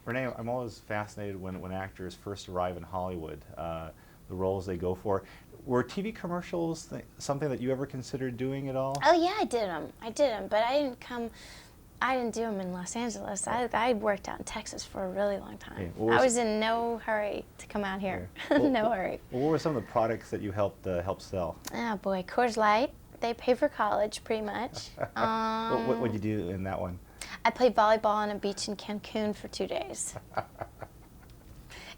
Renee, I'm always fascinated when actors first arrive in Hollywood, the roles they go for. Were TV commercials something that you ever considered doing at all? Oh yeah, I did them, but I didn't do them in Los Angeles. I worked out in Texas for a really long time. Okay, I was in no hurry to come out here. Okay. Well, no hurry. Well, what were some of the products that you helped sell? Oh boy, Coors Light. They pay for college pretty much. What would you do in that one? I played volleyball on a beach in Cancun for 2 days.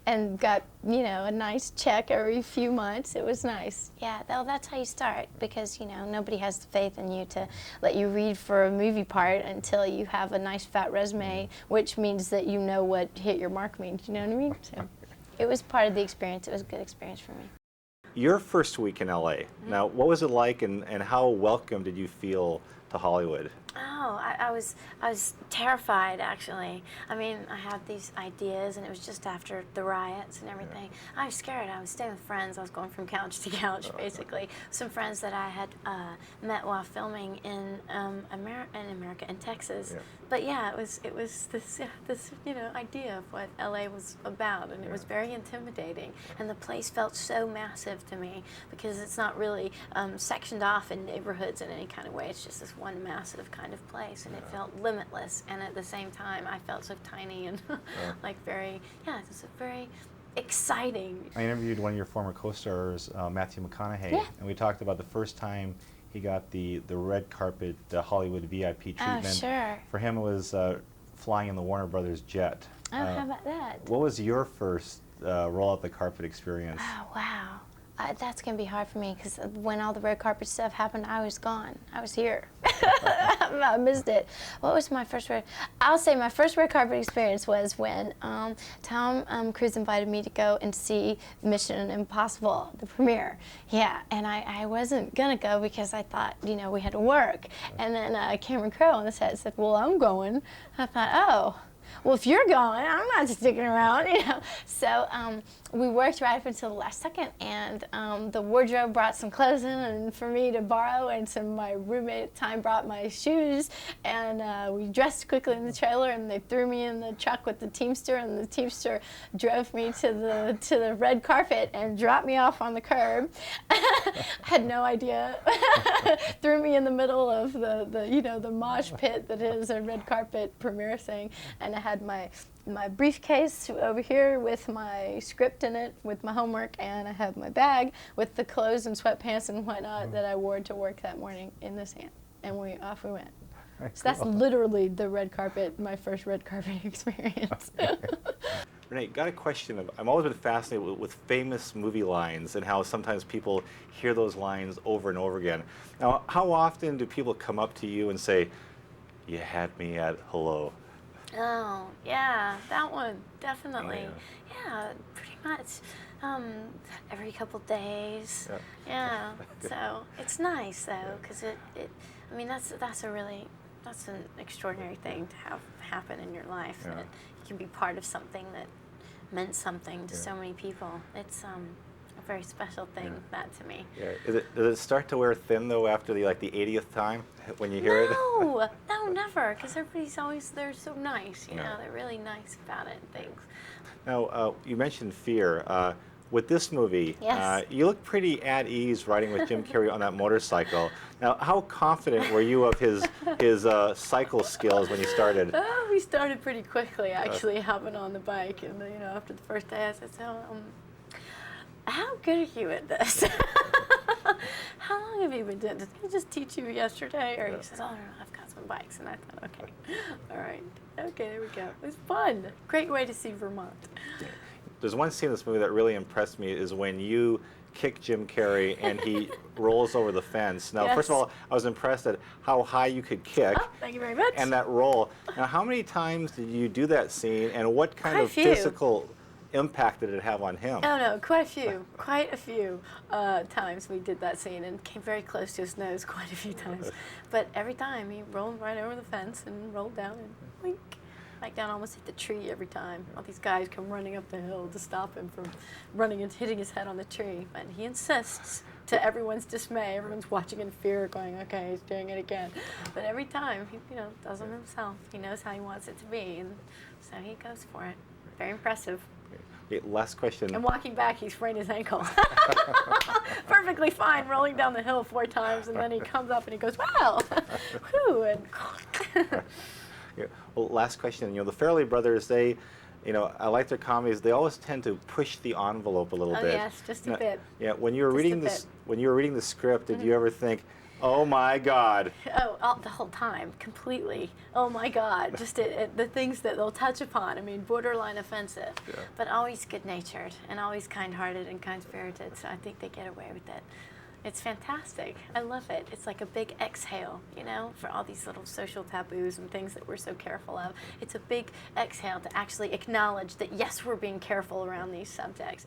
And got, a nice check every few months. It was nice. Yeah, that's how you start, because, nobody has the faith in you to let you read for a movie part until you have a nice fat resume, which means that you know what hit your mark means, you know what I mean? So it was part of the experience. It was a good experience for me. Your first week in LA. Now, what was it like, and how welcome did you feel to Hollywood? Oh, I was terrified, actually. I mean, I had these ideas, and it was just after the riots and everything. Yeah. I was scared. I was staying with friends. I was going from couch to couch, basically. Some friends that I had met while filming in America, in Texas. Yeah. But yeah, it was this idea of what LA was about, and it was very intimidating. And the place felt so massive to me, because it's not really sectioned off in neighborhoods in any kind of way. It's just this one massive kind of place, and it felt limitless, and at the same time I felt so tiny and like it's very exciting. I interviewed one of your former co-stars, Matthew McConaughey, and we talked about the first time he got the red carpet, the Hollywood VIP treatment. Oh, sure. For him, it was flying in the Warner Brothers jet. Oh, how about that? What was your first roll out the carpet experience? Oh, wow. That's going to be hard for me, because when all the red carpet stuff happened, I was gone. I was here. I missed it. What was my first I'll say my first red carpet experience was when Tom Cruise invited me to go and see Mission Impossible, the premiere. Yeah, and I wasn't going to go because I thought, we had to work. And then Cameron Crowe on the set said, well, I'm going. I thought, oh. Well, if you're going, I'm not sticking around, So we worked right up until the last second, and the wardrobe brought some clothes in and for me to borrow, and my roommate at the time brought my shoes, and we dressed quickly in the trailer, and they threw me in the truck with the Teamster, and the Teamster drove me to the red carpet and dropped me off on the curb. Had no idea. Threw me in the middle of the mosh pit that is a red carpet premiere thing, and I had my briefcase over here with my script in it, with my homework, and I have my bag with the clothes and sweatpants and whatnot that I wore to work that morning in this hand, and off we went. So that's literally the red carpet, my first red carpet experience. Renee, got a question. I've always been fascinated with famous movie lines and how sometimes people hear those lines over and over again. Now, how often do people come up to you and say, "You had me at hello"? Oh, yeah, that one, definitely. Yeah, pretty much. Every couple days. Yeah. So it's nice though, because that's an extraordinary thing to have happen in your life. That you can be part of something that meant something to so many people. It's a very special thing, that to me. Yeah. Does it start to wear thin though after the 80th time when you hear it? No, never, because they're so nice, they're really nice about it and things. Now, you mentioned fear. With this movie, you look pretty at ease riding with Jim Carrey on that motorcycle. Now, how confident were you of his cycle skills when you started? Oh, we started pretty quickly, actually, hopping on the bike, and after the first day, I said, "So, how good are you at this? How long have you been doing this? Did I just teach you yesterday?" Or he says, "Oh, no, I've got some bikes." And I thought, okay, all right, okay, there we go. It was fun. Great way to see Vermont. There's one scene in this movie that really impressed me is when you kick Jim Carrey and he rolls over the fence. Now, first of all, I was impressed at how high you could kick. Oh, thank you very much. And that roll. Now, how many times did you do that scene, and what kind of physical impact did it have on him? Oh no, quite a few times we did that scene, and came very close to his nose quite a few times. But every time he rolled right over the fence and rolled down and wink. Like down, almost hit the tree every time. All these guys come running up the hill to stop him from running and hitting his head on the tree, but he insists. to everyone's dismay. Everyone's watching in fear, going, okay, he's doing it again. But every time, he does them himself. He knows how he wants it to be, and so he goes for it. Very impressive. Okay, last question. And walking back, he sprained his ankle. Perfectly fine, rolling down the hill 4 times, and then he comes up and he goes, wow, whew, and Yeah. Well, last question. The Farrelly Brothers, they, I like their comedies. They always tend to push the envelope a little oh bit. yes, just a bit. Yeah. When you were Just reading a this, bit. when you were reading the script, did you ever think, "Oh my God"? Oh, the whole time, completely. Oh my God, just the things that they'll touch upon. I mean, borderline offensive, Yeah. but always good-natured and always kind-hearted and kind-spirited. So I think they get away with it. It's fantastic. I love it. It's like a big exhale, for all these little social taboos and things that we're so careful of. It's a big exhale to actually acknowledge that, yes, we're being careful around these subjects.